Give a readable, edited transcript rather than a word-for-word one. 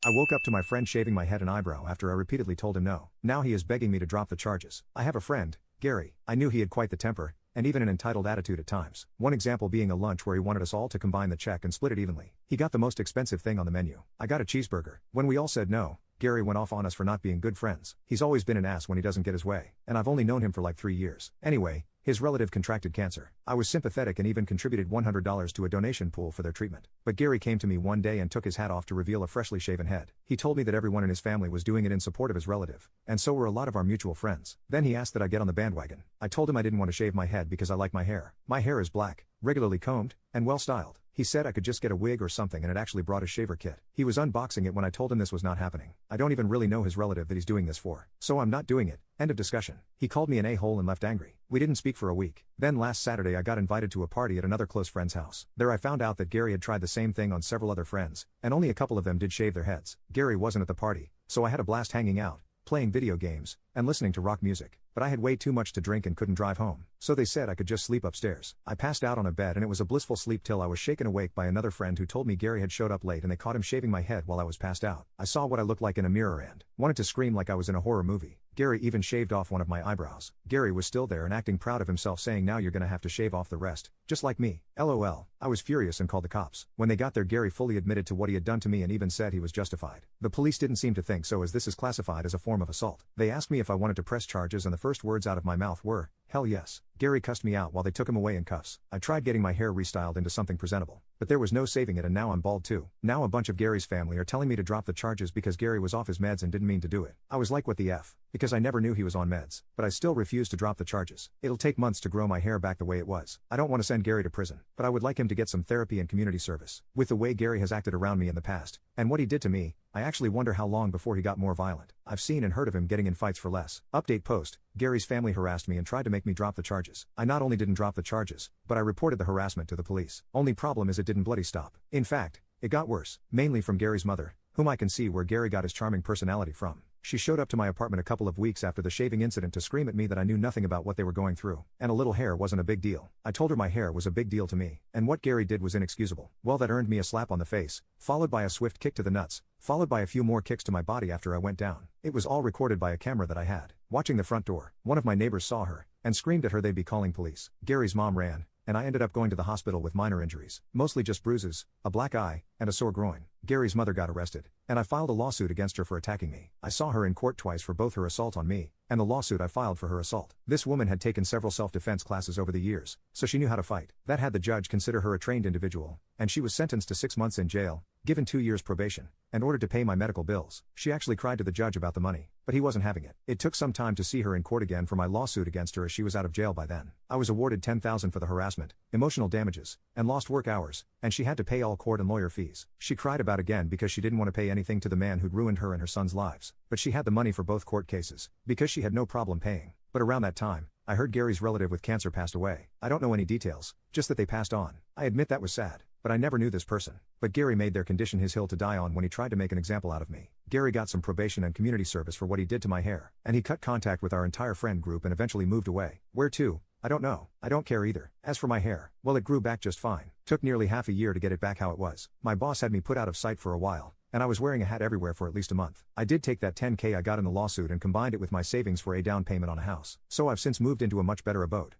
I woke up to my friend shaving my head and eyebrow after I repeatedly told him no. Now he is begging me to drop the charges. I have a friend, Gary. I knew he had quite the temper, and even an entitled attitude at times. One example being a lunch where he wanted us all to combine the check and split it evenly. He got the most expensive thing on the menu. I got a cheeseburger. When we all said no, Gary went off on us for not being good friends. He's always been an ass when he doesn't get his way, and I've only known him for like 3 years. Anyway, his relative contracted cancer. I was sympathetic and even contributed $100 to a donation pool for their treatment. But Gary came to me one day and took his hat off to reveal a freshly shaven head. He told me that everyone in his family was doing it in support of his relative, and so were a lot of our mutual friends. Then he asked that I get on the bandwagon. I told him I didn't want to shave my head because I like my hair. My hair is black, regularly combed, and well styled. He said I could just get a wig or something and had actually brought a shaver kit. He was unboxing it when I told him this was not happening. I don't even really know his relative that he's doing this for, so I'm not doing it. End of discussion. He called me an a-hole and left angry. We didn't speak for a week. Then last Saturday I got invited to a party at another close friend's house. There I found out that Gary had tried the same thing on several other friends, and only a couple of them did shave their heads. Gary wasn't at the party, so I had a blast hanging out, playing video games, and listening to rock music. But I had way too much to drink and couldn't drive home, so they said I could just sleep upstairs. I passed out on a bed and it was a blissful sleep till I was shaken awake by another friend who told me Gary had showed up late and they caught him shaving my head while I was passed out. I saw what I looked like in a mirror and wanted to scream like I was in a horror movie. Gary even shaved off one of my eyebrows. Gary was still there and acting proud of himself, saying now you're gonna have to shave off the rest, just like me. LOL. I was furious and called the cops. When they got there, Gary fully admitted to what he had done to me and even said he was justified. The police didn't seem to think so, as this is classified as a form of assault. They asked me if I wanted to press charges and the first words out of my mouth were, "Hell yes." Gary cussed me out while they took him away in cuffs. I tried getting my hair restyled into something presentable, but there was no saving it, and now I'm bald too. Now a bunch of Gary's family are telling me to drop the charges because Gary was off his meds and didn't mean to do it. I was like, what the F? Because I never knew he was on meds. But I still refuse to drop the charges. It'll take months to grow my hair back the way it was. I don't want to send Gary to prison, but I would like him to get some therapy and community service. With the way Gary has acted around me in the past, and what he did to me, I actually wonder how long before he got more violent. I've seen and heard of him getting in fights for less. Update post: Gary's family harassed me and tried to make me drop the charges. I not only didn't drop the charges, but I reported the harassment to the police. Only problem is it didn't bloody stop. In fact, it got worse, mainly from Gary's mother, whom I can see where Gary got his charming personality from. She showed up to my apartment a couple of weeks after the shaving incident to scream at me that I knew nothing about what they were going through, and a little hair wasn't a big deal. I told her my hair was a big deal to me, and what Gary did was inexcusable. Well, that earned me a slap on the face, followed by a swift kick to the nuts, followed by a few more kicks to my body after I went down. It was all recorded by a camera that I had. Watching the front door, one of my neighbors saw her, and screamed at her they'd be calling police. Gary's mom ran, and I ended up going to the hospital with minor injuries, mostly just bruises, a black eye, and a sore groin. Gary's mother got arrested, and I filed a lawsuit against her for attacking me. I saw her in court twice for both her assault on me, and the lawsuit I filed for her assault. This woman had taken several self-defense classes over the years, so she knew how to fight. That had the judge consider her a trained individual, and she was sentenced to 6 months in jail, given 2 years probation, and ordered to pay my medical bills. She actually cried to the judge about the money, but he wasn't having it. It took some time to see her in court again for my lawsuit against her, as she was out of jail by then. I was awarded $10,000 for the harassment, emotional damages, and lost work hours, and she had to pay all court and lawyer fees. She cried about again because she didn't want to pay anything to the man who'd ruined her and her son's lives, but she had the money for both court cases, because she had no problem paying. But around that time, I heard Gary's relative with cancer passed away. I don't know any details, just that they passed on. I admit that was sad, but I never knew this person. But Gary made their condition his hill to die on when he tried to make an example out of me. Gary got some probation and community service for what he did to my hair, and he cut contact with our entire friend group and eventually moved away. Where to? I don't know. I don't care either. As for my hair, well, it grew back just fine. Took nearly half a year to get it back how it was. My boss had me put out of sight for a while, and I was wearing a hat everywhere for at least a month. I did take that $10K I got in the lawsuit and combined it with my savings for a down payment on a house. So I've since moved into a much better abode.